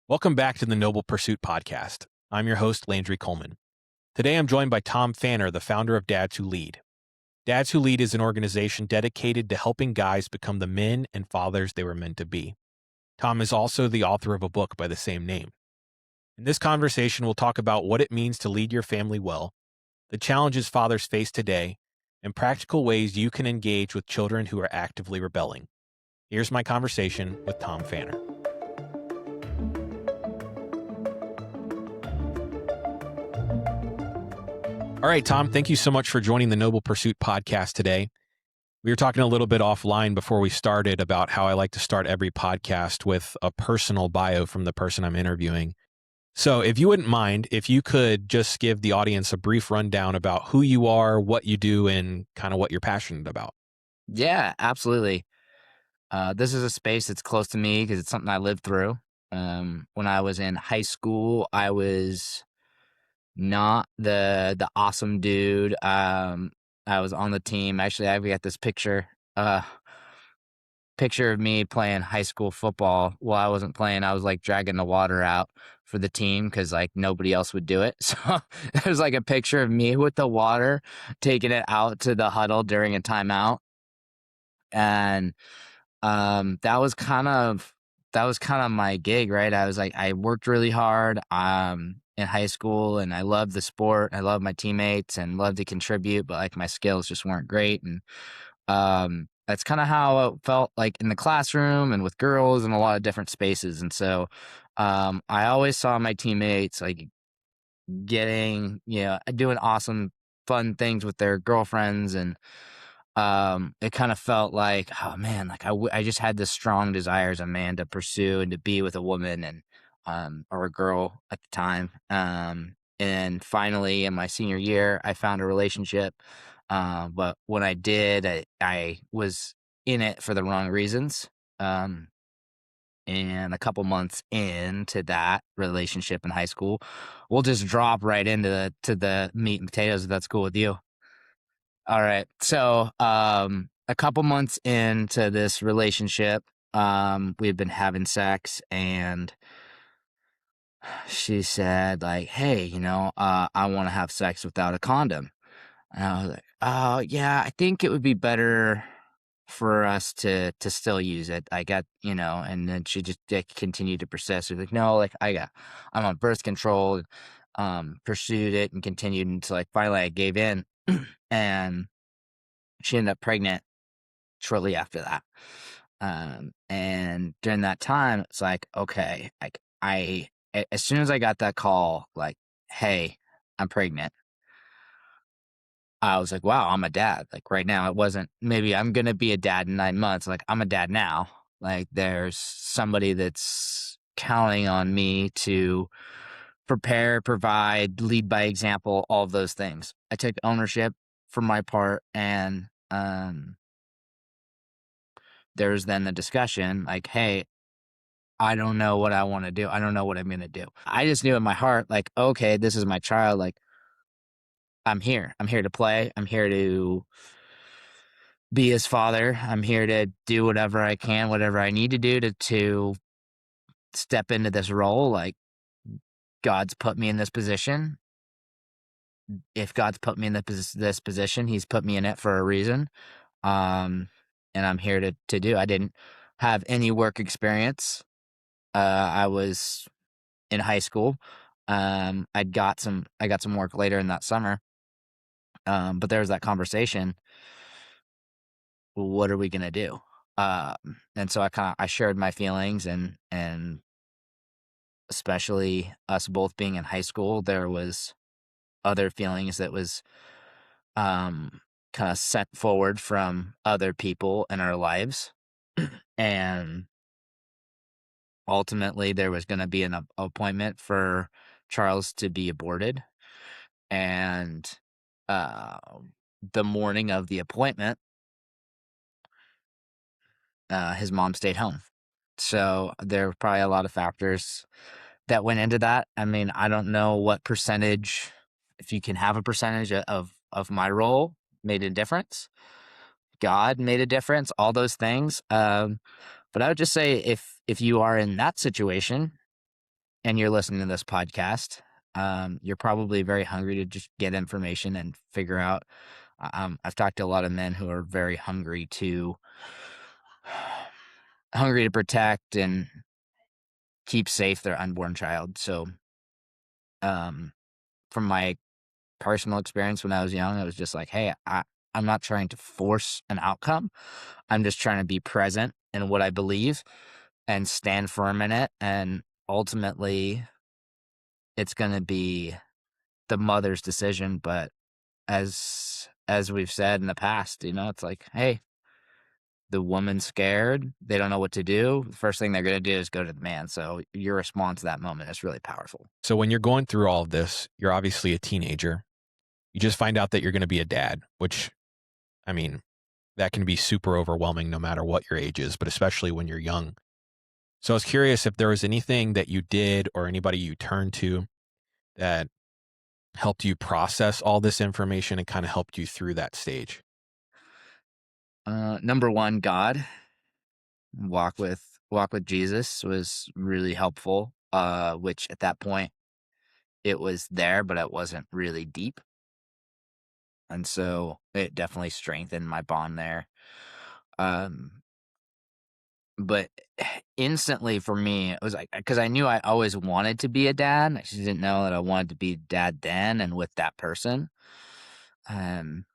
Welcome back to the Noble Pursuit podcast. I'm your host, Landry Coleman. Today I'm joined by Tom Pfanner, the founder of Dads Who Lead. Dads Who Lead is an organization dedicated to helping guys become the men and fathers they were meant to be. Tom is also the author of a book by the same name. In this conversation, we'll talk about what it means to lead your family well, the challenges fathers face today, and practical ways you can engage with children who are actively rebelling. Here's my conversation with Tom Pfanner. All right, Tom, thank you so much for joining the Noble Pursuit podcast today. We were talking a little bit offline before we started about how I like to start every podcast with a personal bio from the person I'm interviewing. So if you wouldn't mind, if you could just give the audience a brief rundown about who you are, what you do, and kind of what you're passionate about. Yeah, absolutely. This is a space that's close to me because it's something I lived through. When I was in high school, I was not the awesome dude. I was on the team. Actually, I've got this picture of me playing high school football. While I wasn't playing, I was like dragging the water out for the team because like nobody else would do it. So there's like a picture of me with the water, taking it out to the huddle during a timeout. And that was kind of my gig, right? I worked really hard in high school, and I loved the sport. I loved my teammates and loved to contribute, but like my skills just weren't great. And that's kind of how it felt like in the classroom and with girls in a lot of different spaces. And so I always saw my teammates like doing awesome fun things with their girlfriends, and it kind of felt like, oh man, like I just had this strong desire as a man to pursue and to be with a woman and or a girl at the time. And finally in my senior year I found a relationship, but when I did, I was in it for the wrong reasons. And a couple months into that relationship in high school, we'll just drop right into the meat and potatoes, if that's cool with you. All right. So, a couple months into this relationship, we had been having sex, and she said like, "Hey, I want to have sex without a condom." And I was like, "Oh, yeah, I think it would be better for us to still use it." And then she just continued to persist. She's like, "No, like I'm on birth control." Pursued it and continued until like finally I gave in, and she ended up pregnant shortly after that. And during that time, it's like, okay, like as soon as I got that call, like, hey, I'm pregnant, I was like, wow, I'm a dad. Like right now, it wasn't maybe I'm going to be a dad in 9 months. Like I'm a dad now. Like there's somebody that's counting on me to prepare, provide, lead by example, all of those things. I took ownership for my part, and there's then the discussion like, hey, I don't know what I want to do. I don't know what I'm going to do. I just knew in my heart, like, okay, this is my child. Like, I'm here. I'm here to play. I'm here to be his father. I'm here to do whatever I can, whatever I need to do to step into this role. Like, God's put me in this position. If God's put me in this position, he's put me in it for a reason. And I'm here to do. I didn't have any work experience. I was in high school. I got some work later in that summer. But there was that conversation. What are we gonna do? And so I shared my feelings, and especially us both being in high school, there was other feelings that was kind of sent forward from other people in our lives. And ultimately there was going to be an appointment for Charles to be aborted. And uh, the morning of the appointment, his mom stayed home. So there were probably a lot of factors that went into that. I mean, I don't know what percentage, if you can have a percentage of my role made a difference. God made a difference, all those things. But I would just say if you are in that situation, and you're listening to this podcast, you're probably very hungry to just get information and figure out. I've talked to a lot of men who are very hungry to protect and keep safe their unborn child. So, um, from my personal experience when I was young, I was just like, hey, I'm not trying to force an outcome. I'm just trying to be present in what I believe and stand firm in it. And ultimately, it's going to be the mother's decision. But as we've said in the past, it's like, hey, the woman's scared. They don't know what to do. The first thing they're going to do is go to the man. So your response to that moment is really powerful. So when you're going through all of this, you're obviously a teenager. You just find out that you're going to be a dad, which, I mean, that can be super overwhelming no matter what your age is, but especially when you're young. So I was curious if there was anything that you did or anybody you turned to that helped you process all this information and kind of helped you through that stage. Number one, God. Walk with Jesus was really helpful. Which at that point it was there, but it wasn't really deep. And so it definitely strengthened my bond there. Um, but instantly for me, it was like, because I knew I always wanted to be a dad. I just didn't know that I wanted to be dad then and with that person. Um,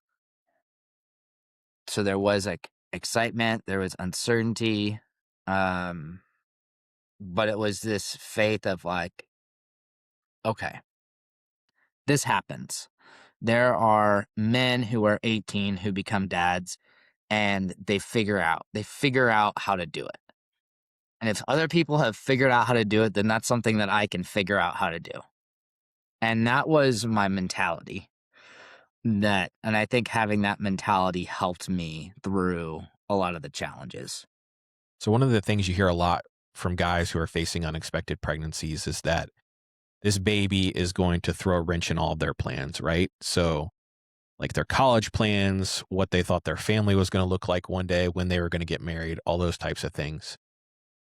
so there was like excitement, there was uncertainty. Um, but it was this faith of like, okay, this happens. There are men who are 18 who become dads and they figure out how to do it. And if other people have figured out how to do it, then that's something that I can figure out how to do. And that was my mentality. And I think having that mentality helped me through a lot of the challenges. So one of the things you hear a lot from guys who are facing unexpected pregnancies is that this baby is going to throw a wrench in all of their plans, right? So like their college plans, what they thought their family was going to look like one day when they were going to get married, all those types of things.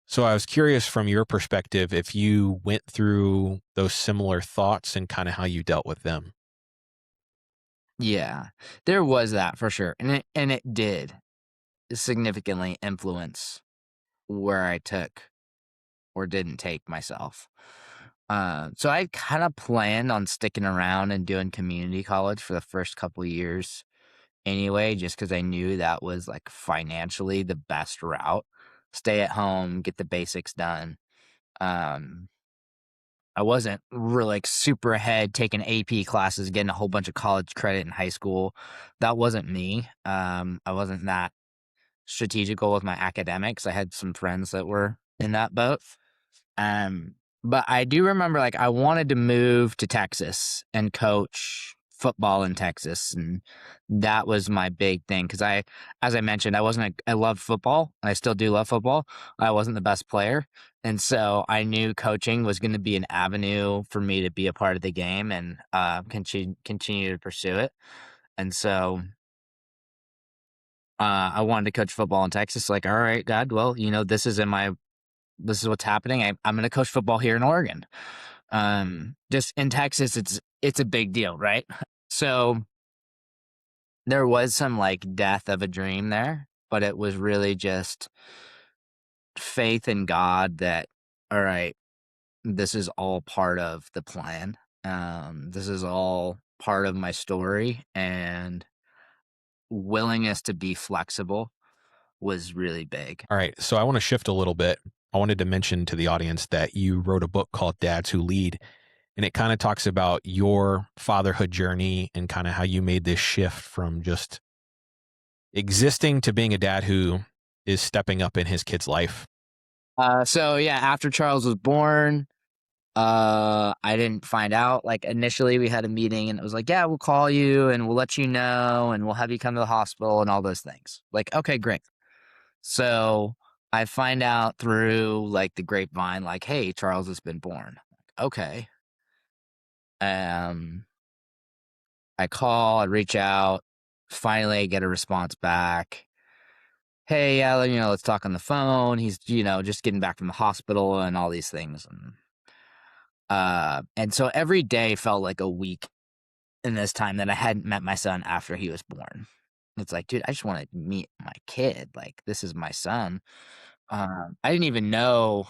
So I was curious from your perspective if you went through those similar thoughts and kind of how you dealt with them. Yeah, there was that for sure. And it did significantly influence where I took or didn't take myself. So I kind of planned on sticking around and doing community college for the first couple of years anyway, just because I knew that was like financially the best route. Stay at home, get the basics done. Um, I wasn't really like super ahead taking AP classes, getting a whole bunch of college credit in high school. That wasn't me. I wasn't that strategical with my academics. I had some friends that were in that boat. Um, but I do remember like I wanted to move to Texas and coach football in Texas, and that was my big thing because as I mentioned, I loved football. And I still do love football. I wasn't the best player, and so I knew coaching was going to be an avenue for me to be a part of the game and continue to pursue it. And so I wanted to coach football in Texas. Like, all right, God, well, this is what's happening. I'm going to coach football here in Oregon. Just in Texas, it's a big deal, right? So there was some like death of a dream there, but it was really just faith in God that, all right, this is all part of the plan. This is all part of my story, and willingness to be flexible was really big. All right. So I want to shift a little bit. I wanted to mention to the audience that you wrote a book called Dads Who Lead, and it kind of talks about your fatherhood journey and kind of how you made this shift from just existing to being a dad who is stepping up in his kid's life. So yeah, after Charles was born, I didn't find out. Like initially we had a meeting and it was like, yeah, we'll call you and we'll let you know and we'll have you come to the hospital and all those things. Like, okay, great. So I find out through like the grapevine, like, hey, Charles has been born. Okay. Um, I call, I reach out, finally I get a response back. Hey, yeah, let's talk on the phone. He's, just getting back from the hospital and all these things. And so every day felt like a week in this time that I hadn't met my son after he was born. It's like, dude, I just want to meet my kid. Like, this is my son. I didn't even know.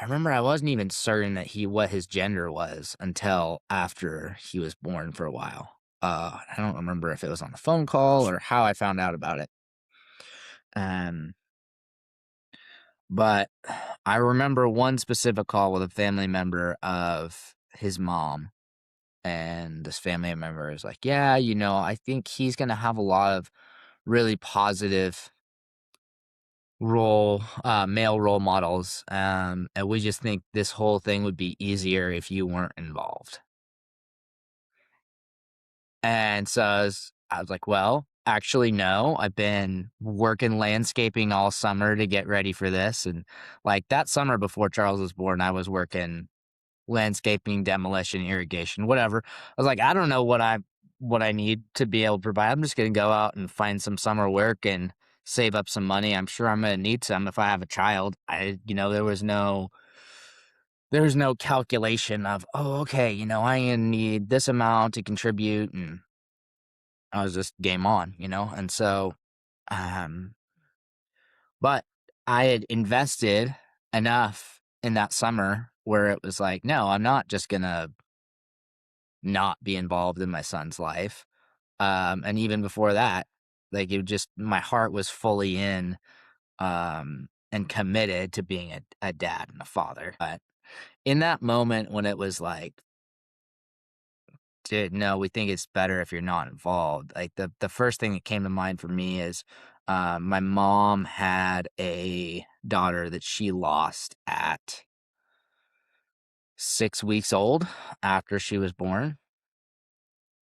I remember I wasn't even certain that what his gender was until after he was born for a while. I don't remember if it was on the phone call or how I found out about it. Um, but I remember one specific call with a family member of his mom. And this family member is like, yeah, I think he's going to have a lot of really positive male role models. And we just think this whole thing would be easier if you weren't involved. And so I was like, well, actually, no, I've been working landscaping all summer to get ready for this. And like that summer before Charles was born, I was working landscaping, demolition, irrigation, whatever. I was like, I don't know what I need to be able to provide. I'm just going to go out and find some summer work and save up some money. I'm sure I'm going to need some if I have a child. There was no calculation of, oh, okay, I need this amount to contribute, and I was just game on, and so, um, but I had invested enough in that summer where it was like, no, I'm not just gonna not be involved in my son's life. And even before that, like my heart was fully in, and committed to being a dad and a father. But in that moment when it was like, dude, no, we think it's better if you're not involved. Like the first thing that came to mind for me is, my mom had a daughter that she lost at 6 weeks old after she was born.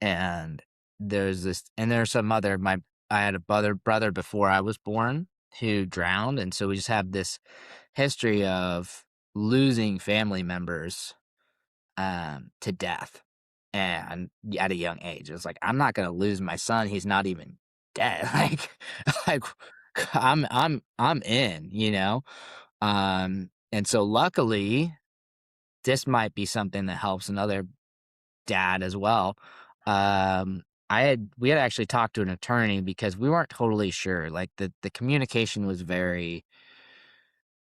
And there's some other my I had a brother before I was born who drowned, and so we just have this history of losing family members, to death, and at a young age. It's like, I'm not gonna lose my son, he's not even dead. Like, I'm in, and so luckily, this might be something that helps another dad as well. We had actually talked to an attorney because we weren't totally sure. Like the communication was very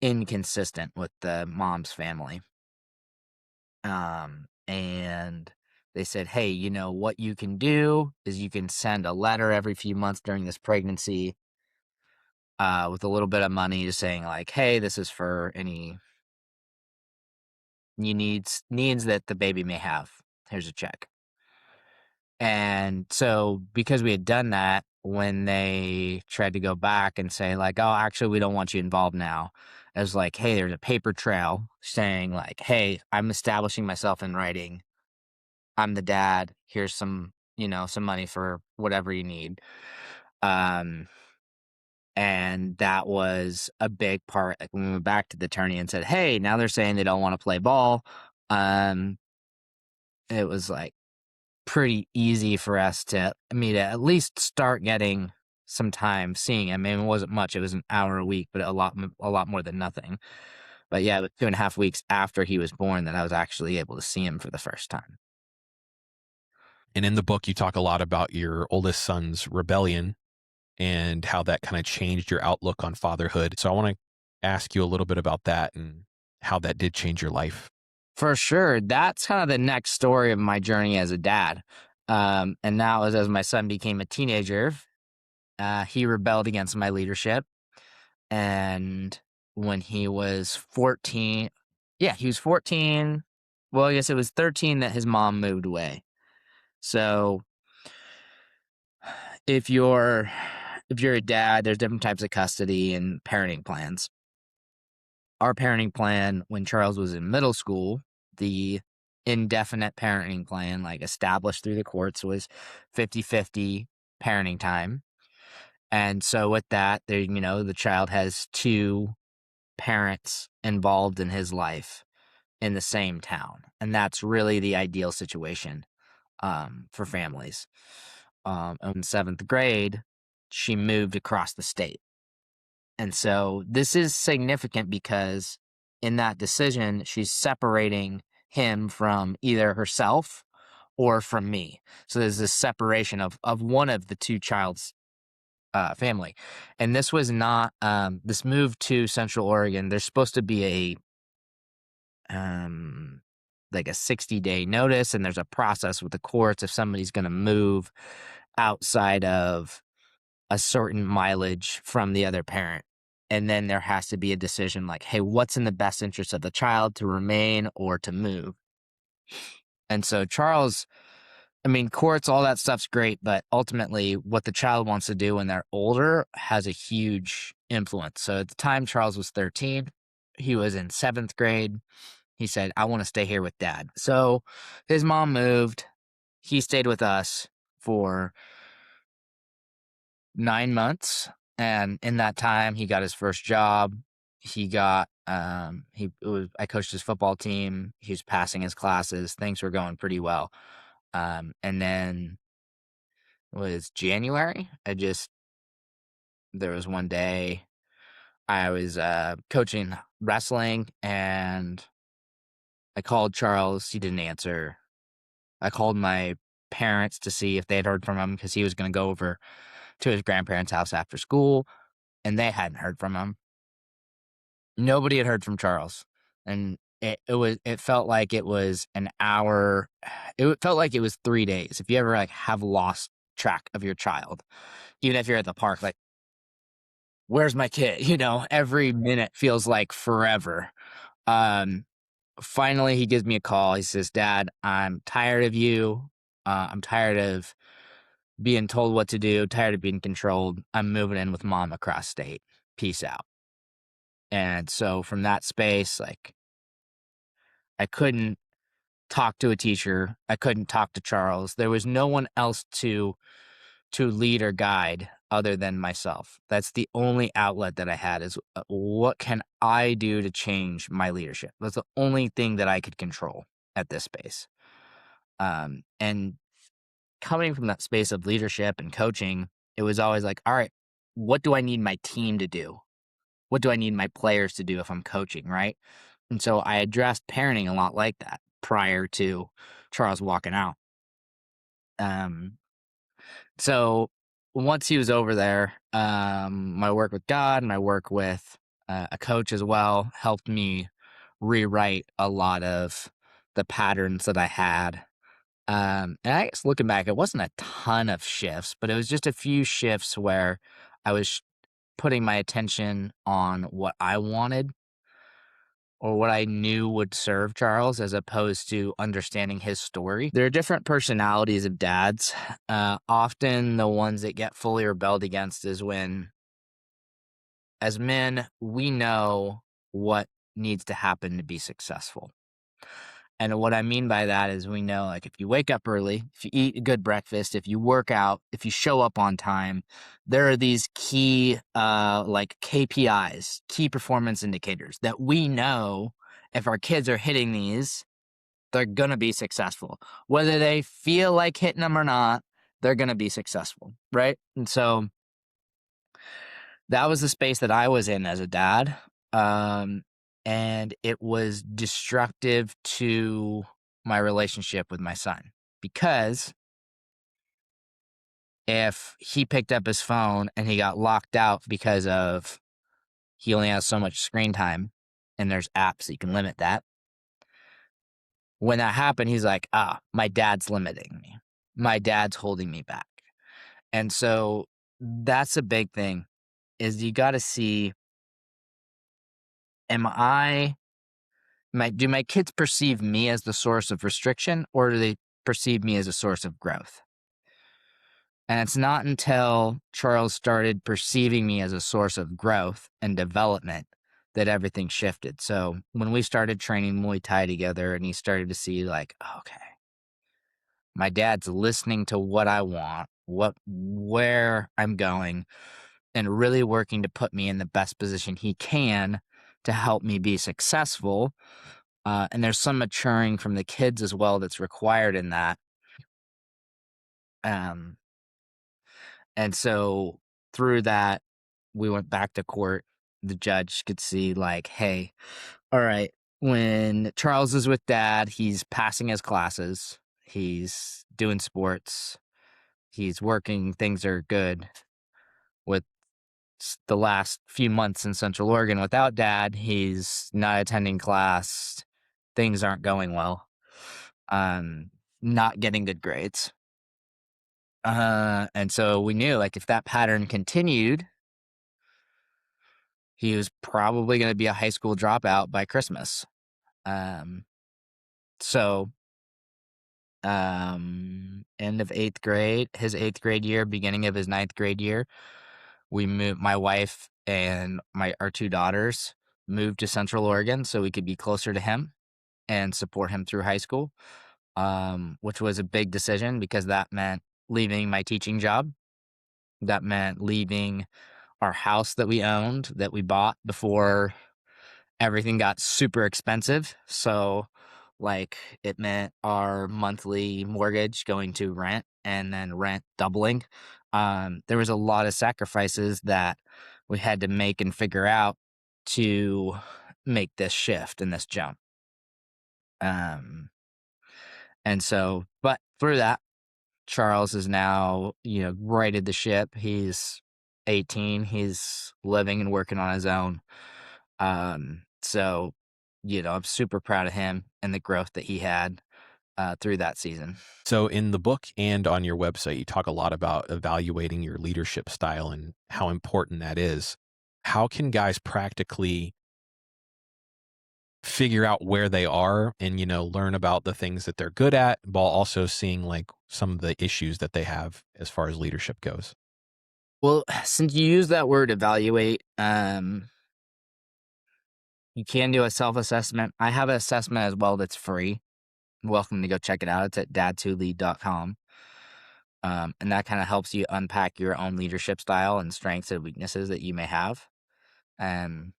inconsistent with the mom's family. And they said, hey, what you can do is you can send a letter every few months during this pregnancy, with a little bit of money, just saying like, hey, this is for any needs that the baby may have. Here's a check. And so because we had done that, when they tried to go back and say like, "Oh, actually, we don't want you involved now," it was like, "Hey, there's a paper trail saying like, hey, I'm establishing myself in writing. I'm the dad. Here's some money for whatever you need." Um, and that was a big part. Like when we went back to the attorney and said, "Hey, now they're saying they don't want to play ball." Um, it was like pretty easy for me to at least start getting some time seeing him. I mean, it wasn't much. It was an hour a week, but a lot more than nothing. But yeah, it was 2.5 weeks after he was born that I was actually able to see him for the first time. And in the book, you talk a lot about your oldest son's rebellion and how that kind of changed your outlook on fatherhood. So I want to ask you a little bit about that and how that did change your life. For sure. That's kind of the next story of my journey as a dad. And now as my son became a teenager, he rebelled against my leadership. And when he was 14, yeah, he was 14. Well, I guess it was 13 that his mom moved away. So if you're a dad, there's different types of custody and parenting plans. Our parenting plan when Charles was in middle school, the indefinite parenting plan, like established through the courts, was 50-50 parenting time. And so with that, the child has two parents involved in his life in the same town. And that's really the ideal situation, for families. In seventh grade, she moved across the state. And so this is significant because in that decision, she's separating him from either herself or from me. So there's this separation of one of the two child's family. And this was not this move to Central Oregon. There's supposed to be um like a 60-day notice, and there's a process with the courts if somebody's going to move outside of a certain mileage from the other parent. And then there has to be a decision like, hey, what's in the best interest of the child, to remain or to move? And so Charles, I mean, courts, all that stuff's great, but ultimately what the child wants to do when they're older has a huge influence. So at the time Charles was 13, he was in 7th grade. He said, I want to stay here with dad. So his mom moved. He stayed with us for 9 months. And in that time, he got his first job. He got, I coached his football team. He was passing his classes. Things were going pretty well. And then it was January. There was one day I was coaching wrestling, and I called Charles. He didn't answer. I called my parents to see if they had heard from him, because he was going to go over to his grandparents' house after school, and they hadn't heard from him. Nobody had heard from Charles, and it felt like it was an hour. It felt like it was 3 days. If you ever like have lost track of your child, even if you're at the park, like, where's my kid? Every minute feels like forever. Um, Finally, he gives me a call. He says, Dad, I'm tired of you. I'm tired of being told what to do, tired of being controlled. I'm moving in with mom across state. Peace out. And so from that space, like, I couldn't talk to a teacher. I couldn't talk to Charles. There was no one else to lead or guide other than myself. That's the only outlet that I had, is what can I do to change my leadership? That's the only thing that I could control at this space. And coming from that space of leadership and coaching, it was always like, all right, what do I need my team to do? What do I need my players to do if I'm coaching, right? And so I addressed parenting a lot like that prior to Charles walking out. So once he was over there, my work with God, my work with a coach as well, helped me rewrite a lot of the patterns that I had. And I guess looking back, it wasn't a ton of shifts, but it was just a few shifts where I was putting my attention on what I wanted or what I knew would serve Charles, as opposed to understanding his story. There are different personalities of dads. Often the ones that get fully rebelled against is when, as men, we know what needs to happen to be successful. And what I mean by that is, we know, like, if you wake up early, if you eat a good breakfast, if you work out, if you show up on time, there are these key, like KPIs, key performance indicators, that we know if our kids are hitting these, they're going to be successful. Whether they feel like hitting them or not, they're going to be successful, right? And so that was the space that I was in as a dad. And it was destructive to my relationship with my son, because if he picked up his phone and he got locked out because of he only has so much screen time, and there's apps that you can limit that. When that happened, he's like, my dad's limiting me. My dad's holding me back. And so that's a big thing, is you got to see, do my kids perceive me as the source of restriction, or do they perceive me as a source of growth? And it's not until Charles started perceiving me as a source of growth and development that everything shifted. So when we started training Muay Thai together, and he started to see, like, okay, my dad's listening to what I want, where I'm going, and really working to put me in the best position he can to help me be successful. And there's some maturing from the kids as well that's required in that. Um, and so through that, we went back to court. The judge could see, like, hey, all right, when Charles is with dad, he's passing his classes, he's doing sports, he's working, things are good. With the last few months in Central Oregon without dad, he's not attending class, things aren't going well, um, not getting good grades. And so we knew, like, if that pattern continued, he was probably gonna be a high school dropout by Christmas. Um, so, end of 8th grade, his 8th grade year, beginning of his 9th grade year, we moved my wife and our 2 daughters moved to Central Oregon so we could be closer to him and support him through high school, which was a big decision because that meant leaving my teaching job. That meant leaving our house that we owned, that we bought before everything got super expensive. So, like, it meant our monthly mortgage going to rent and then rent doubling. There was a lot of sacrifices that we had to make and figure out to make this shift and this jump. Um, and so, but through that, Charles is now, righted the ship. He's 18. He's living and working on his own. So, I'm super proud of him and the growth that he had through that season. So in the book and on your website, you talk a lot about evaluating your leadership style and how important that is. How can guys practically figure out where they are and, learn about the things that they're good at while also seeing like some of the issues that they have as far as leadership goes? Well, since you use that word evaluate, you can do a self-assessment. I have an assessment as well that's free. Welcome to go check it out. It's at dads2lead.com. And that kind of helps you unpack your own leadership style and strengths and weaknesses that you may have. Um,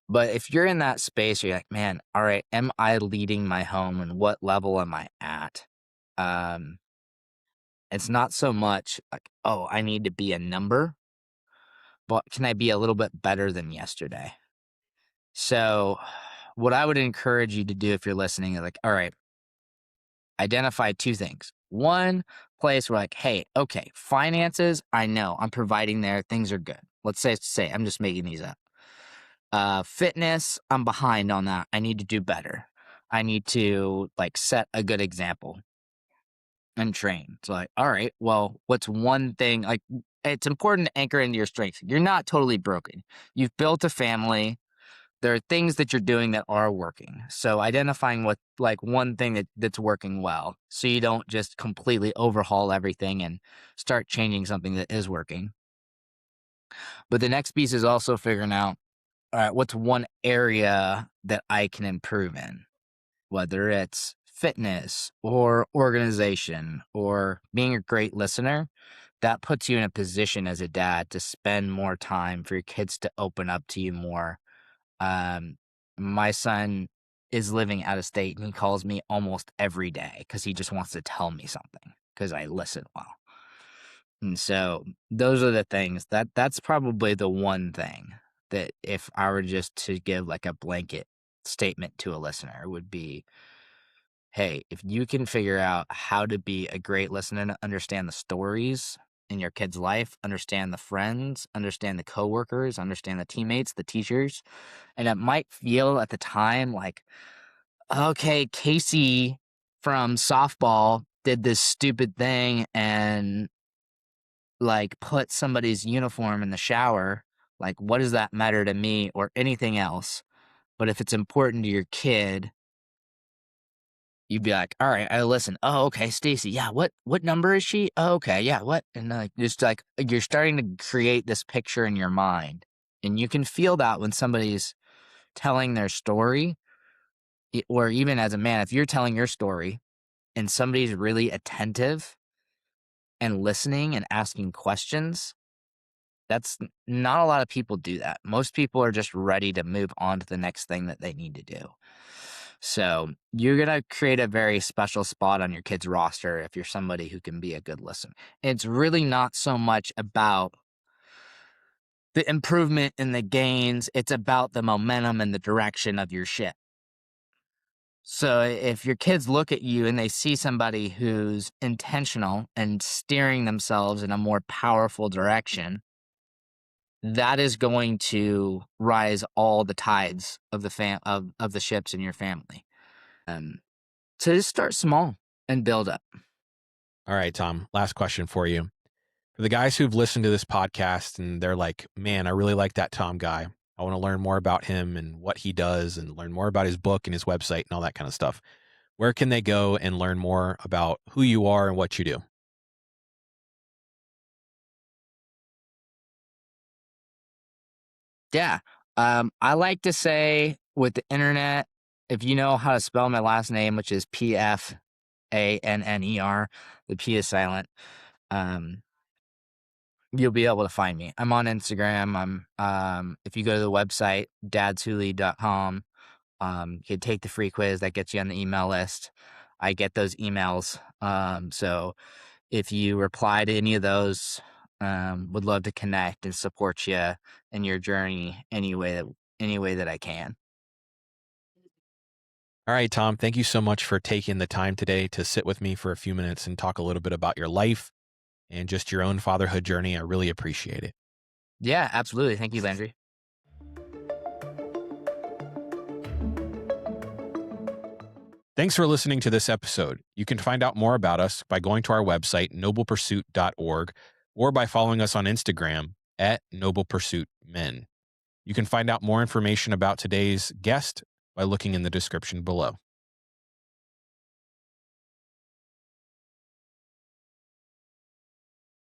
but if you're in that space, you're like, man, all right, am I leading my home and what level am I at? Um, it's not so much like, oh, I need to be a number, but can I be a little bit better than yesterday? So, what I would encourage you to do if you're listening is like, all right, identify 2 things. One place where like, hey, okay, finances, I know I'm providing there, things are good. Let's say I'm just making these up. Fitness, I'm behind on that. I need to do better. I need to like set a good example and train. So like, all right, well, what's one thing like it's important to anchor into your strengths. You're not totally broken. You've built a family. There are things that you're doing that are working. So identifying what like one thing that's working well, so you don't just completely overhaul everything and start changing something that is working. But the next piece is also figuring out, all right, what's one area that I can improve in, whether it's fitness or organization or being a great listener. That puts you in a position as a dad to spend more time for your kids to open up to you more. um, my son is living out of state and he calls me almost every day because he just wants to tell me something because I listen well. And so those are the things that's probably the one thing that if I were just to give like a blanket statement to a listener would be, hey, if you can figure out how to be a great listener and understand the stories in your kid's life, understand the friends, understand the coworkers, understand the teammates, the teachers, and it might feel at the time like, okay, Casey from softball did this stupid thing and like put somebody's uniform in the shower. Like, what does that matter to me or anything else? But if it's important to your kid, you'd be like, all right, I listen. Oh, okay, Stacy. Yeah, what number is she? Oh, okay, yeah, what? And just like you're starting to create this picture in your mind, and you can feel that when somebody's telling their story, or even as a man, if you're telling your story and somebody's really attentive and listening and asking questions, that's not a lot of people do that. Most people are just ready to move on to the next thing that they need to do. So you're going to create a very special spot on your kid's roster if you're somebody who can be a good listener. It's really not so much about the improvement and the gains. It's about the momentum and the direction of your ship. So if your kids look at you and they see somebody who's intentional and steering themselves in a more powerful direction, that is going to rise all the tides of of the ships in your family. So just start small and build up. All right, Tom, last question for you. For the guys who've listened to this podcast and they're like, man, I really like that Tom guy. I want to learn more about him and what he does and learn more about his book and his website and all that kind of stuff. Where can they go and learn more about who you are and what you do? Yeah. I like to say with the internet, if you know how to spell my last name, which is Pfanner, the P is silent, you'll be able to find me. I'm on Instagram. If you go to the website, dadswholead.com, you can take the free quiz that gets you on the email list. I get those emails. So if you reply to any of those, would love to connect and support you in your journey any way that I can. All right, Tom, thank you so much for taking the time today to sit with me for a few minutes and talk a little bit about your life and just your own fatherhood journey. I really appreciate it. Yeah, absolutely. Thank you, Landry. Thanks for listening to this episode. You can find out more about us by going to our website, noblepursuit.org, or by following us on Instagram at noblepursuitmen. You can find out more information about today's guest by looking in the description below.